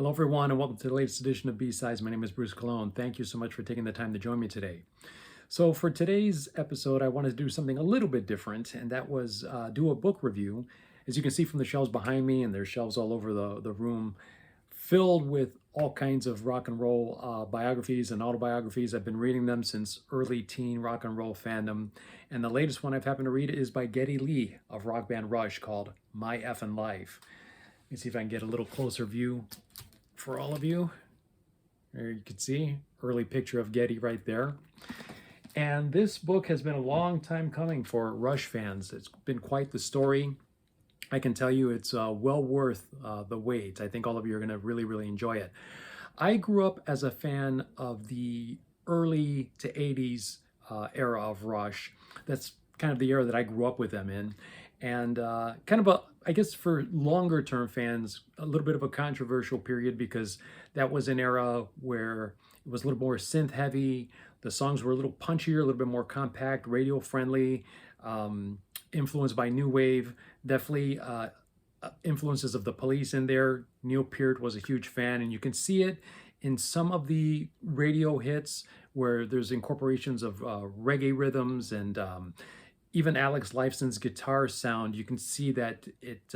Hello, everyone, and welcome to the latest edition of B-Sides. My name is Bruce Cologne. Thank you so much for taking the time to join me today. So for today's episode, I wanted to do something a little bit different, and that was do a book review. As you can see from the shelves behind me, and there's shelves all over the room, filled with all kinds of rock and roll biographies and autobiographies. I've been reading them since early teen rock and roll fandom. And the latest one I've happened to read is by Geddy Lee of rock band Rush, called My Effin' Life. Let me see if I can get a little closer view for all of you. There you can see early picture of Geddy right there. And this book has been a long time coming for Rush fans. It's been quite the story. I can tell you it's well worth the wait. I think all of you are going to really enjoy it. I grew up as a fan of the early to 80s era of Rush. That's kind of the era that I grew up with them in. And kind of a, I guess for longer term fans, a little bit of a controversial period because that was an era where it was a little more synth heavy. The songs were a little punchier, a little bit more compact, radio friendly, influenced by new wave. Definitely influences of the Police in there. Neil Peart was a huge fan, and you can see it in some of the radio hits where there's incorporations of reggae rhythms and even Alex Lifeson's guitar sound. You can see that it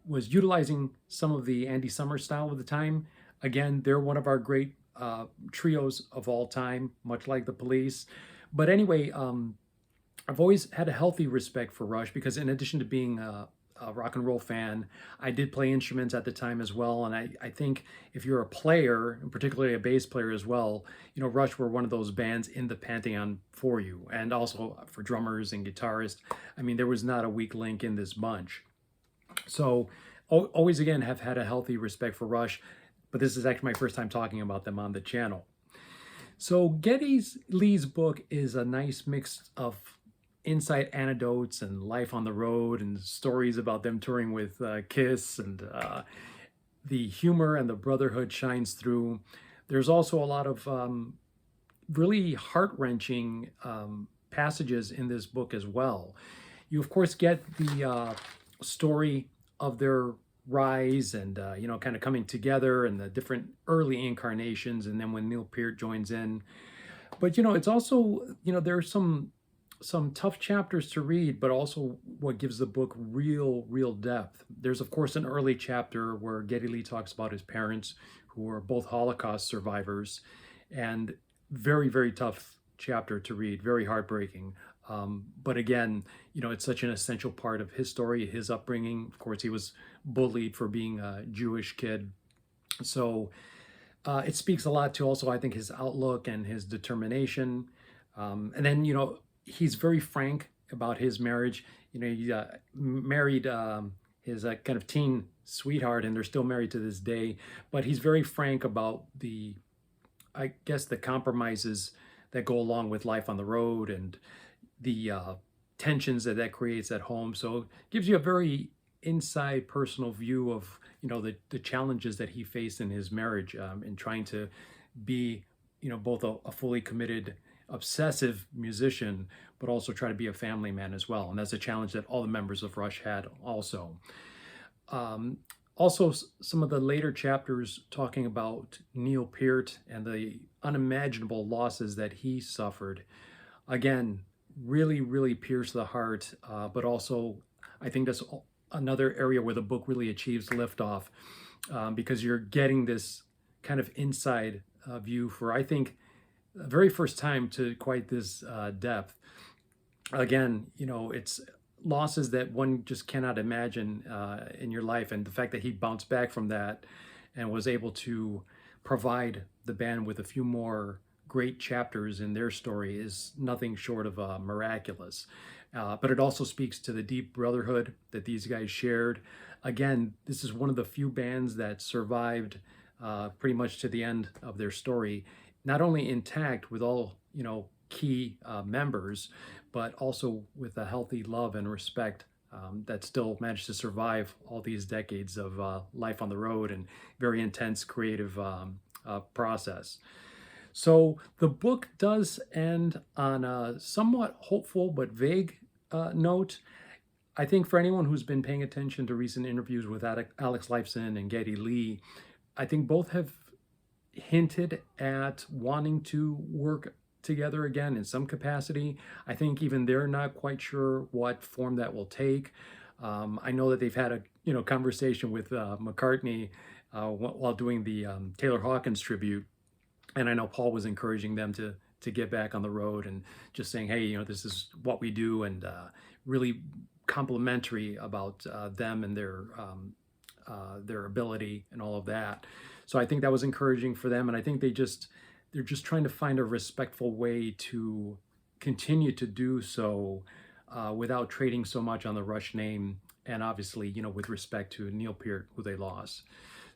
was utilizing some of the Andy Summers style of the time. Again, they're one of our great trios of all time, much like the Police. But anyway, I've always had a healthy respect for Rush because in addition to being a rock and roll fan, I did play instruments at the time as well. And I think if you're a player, and particularly a bass player as well, you know, Rush were one of those bands in the pantheon for you. And also for drummers and guitarists. I mean, there was not a weak link in this bunch. So always, again, have had a healthy respect for Rush. But this is actually my first time talking about them on the channel. So Geddy Lee's book is a nice mix of insight anecdotes and life on the road and stories about them touring with Kiss, and the humor and the brotherhood shines through. There's also a lot of really heart-wrenching passages in this book as well. You of course get the story of their rise and you know, kind of coming together and the different early incarnations, and then when Neil Peart joins in. But you know, it's also, you know, there's some tough chapters to read, but also what gives the book real depth. There's of course an early chapter where Geddy Lee talks about his parents, who were both Holocaust survivors, and very tough chapter to read, very heartbreaking. But again, you know, it's such an essential part of his story, his upbringing. Of course, he was bullied for being a Jewish kid. So it speaks a lot to also, I think, his outlook and his determination. And then, you know, he's very frank about his marriage. You know, he married his kind of teen sweetheart, and they're still married to this day. But he's very frank about the, I guess, the compromises that go along with life on the road and the tensions that creates at home. So it gives you a very inside personal view of, you know, the challenges that he faced in his marriage in trying to be, you know, both a fully committed obsessive musician, but also try to be a family man as well. And that's a challenge that all the members of Rush had also. Also, some of the later chapters talking about Neil Peart and the unimaginable losses that he suffered. Again, really pierce the heart, but also I think that's another area where the book really achieves liftoff, because you're getting this kind of inside view for, I think, the very first time to quite this depth. Again, you know, it's losses that one just cannot imagine in your life, and the fact that he bounced back from that and was able to provide the band with a few more great chapters in their story is nothing short of miraculous. But it also speaks to the deep brotherhood that these guys shared. Again, this is one of the few bands that survived pretty much to the end of their story, not only intact with all, you know, key members, but also with a healthy love and respect that still managed to survive all these decades of life on the road and very intense creative process. So the book does end on a somewhat hopeful but vague note. I think for anyone who's been paying attention to recent interviews with Alex Lifeson and Geddy Lee, I think both have hinted at wanting to work together again in some capacity. I think even they're not quite sure what form that will take. I know that they've had a conversation with McCartney while doing the Taylor Hawkins tribute, and I know Paul was encouraging them to get back on the road and just saying, hey, this is what we do, and really complimentary about them and their ability and all of that. So I think that was encouraging for them, and I think they're just trying to find a respectful way to continue to do so without trading so much on the Rush name, and obviously, with respect to Neil Peart, who they lost.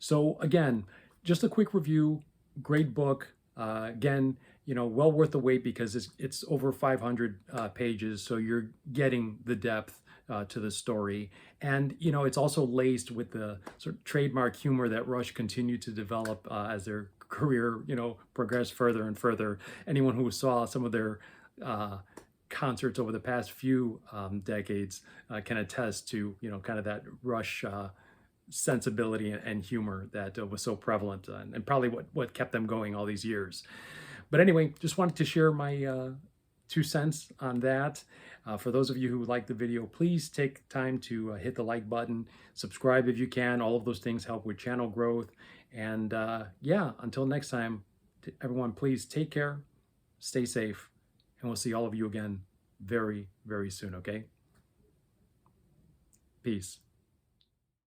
So again, just a quick review. Great book. Again, well worth the wait because it's over 500 pages, so you're getting the depth to the story. And, it's also laced with the sort of trademark humor that Rush continued to develop as their career, progressed further and further. Anyone who saw some of their concerts over the past few decades can attest to, kind of that Rush sensibility and humor that was so prevalent and probably what kept them going all these years. But anyway, just wanted to share my 2 cents on that. For those of you who like the video, please take time to hit the like button, subscribe if you can. All of those things help with channel growth. And yeah, until next time, everyone, please take care, stay safe, and we'll see all of you again very, very soon, okay? Peace.